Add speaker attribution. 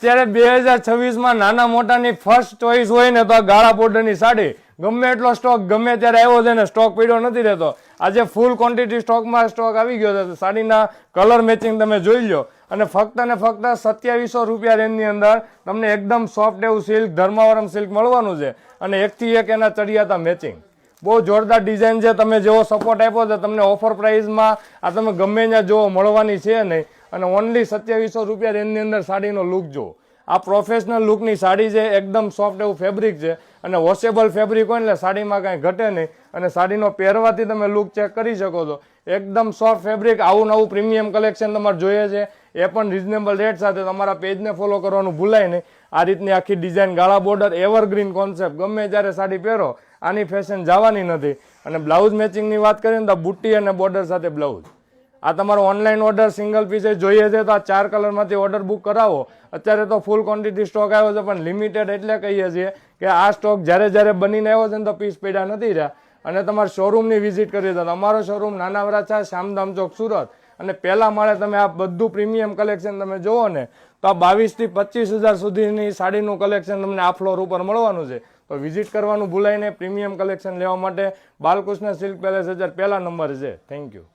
Speaker 1: અત્યારે 2026માં નાના મોટાની first choice હોય ને તો આ ગાળા બોર્ડરની સાડી ગમે એટલો સ્ટોક ગમે ત્યારે આવ્યો છે ને સ્ટોક પડ્યો નથી રહેતો. આજે ફૂલ ક્વોન્ટિટી સ્ટોકમાં સ્ટોક આવી ગયો છે. સાડીના કલર મેચિંગ તમે જોઈ લો અને ફક્ત ને ફક્ત 2700 રૂપિયા રેન્જની અંદર તમને એકદમ સોફ્ટ એવું સિલ્ક ધર્માવરમ સિલ્ક મળવાનું છે અને એકથી એક એના ચડિયાતા મેચિંગ. બહુ જોરદાર ડિઝાઇન છે. તમે જેવો સપોર્ટ આપ્યો છે તમને ઓફર પ્રાઇસમાં આ તમે ગમે ત્યાં જોવો મળવાની છે નહીં અને ઓનલી 2700 રૂપિયા રેન્જની અંદર સાડીનો લુક જુઓ. આ પ્રોફેશનલ લુકની સાડી છે. એકદમ સોફ્ટ એવું ફેબ્રિક છે અને વોશેબલ ફેબ્રિક હોય એટલે સાડીમાં કાંઈ ઘટે નહીં અને સાડીનો પહેરવાથી તમે લુક ચેક કરી શકો છો. એકદમ સોફ્ટ ફેબ્રિક. આવું નવું પ્રીમિયમ કલેક્શન તમારે જોઈએ છે એ પણ રિઝનેબલ રેટ સાથે. તમારા પેજને ફોલો કરવાનું ભૂલાય નહીં. આ રીતની આખી ડિઝાઇન ગાળા બોર્ડર એવરગ્રીન કોન્સેપ્ટ. ગમે ત્યારે સાડી પહેરો આની ફેશન જવાની નથી. અને બ્લાઉઝ મેચિંગની વાત કરીએ ને તો બુટ્ટી અને બોર્ડર સાથે બ્લાઉઝ. આ તમારો ઓનલાઈન ઓર્ડર સિંગલ પીસ જોઈએ છે તો આ 4 કલરમાંથી ઓર્ડર બુક કરાવો. અત્યારે તો ફૂલ ક્વોન્ટિટી સ્ટોક આવ્યો છે પણ લિમિટેડ એટલે કહીએ છીએ કે આ સ્ટોક જ્યારે બનીને આવ્યો છે ને તો પીસ પડ્યા નથી રહ્યા. અને તમારે શોરૂમની વિઝિટ કરવી તો અમારો શોરૂમ નાના વરાછા શ્યામધામ ચોક સુરત અને પહેલા માળે તમે આ બધું પ્રીમિયમ કલેક્શન તમે જોવો ને તો આ 22,000 થી 25,000 સુધીની સાડીનું કલેક્શન તમને આ ફ્લોર ઉપર મળવાનું છે. તો વિઝિટ કરવાનું ભૂલાય નહીં. પ્રીમિયમ કલેક્શન લેવા માટે બાલકૃષ્ણ સિલ્ક પેલેસ 1000 પહેલા નંબર છે. Thank you.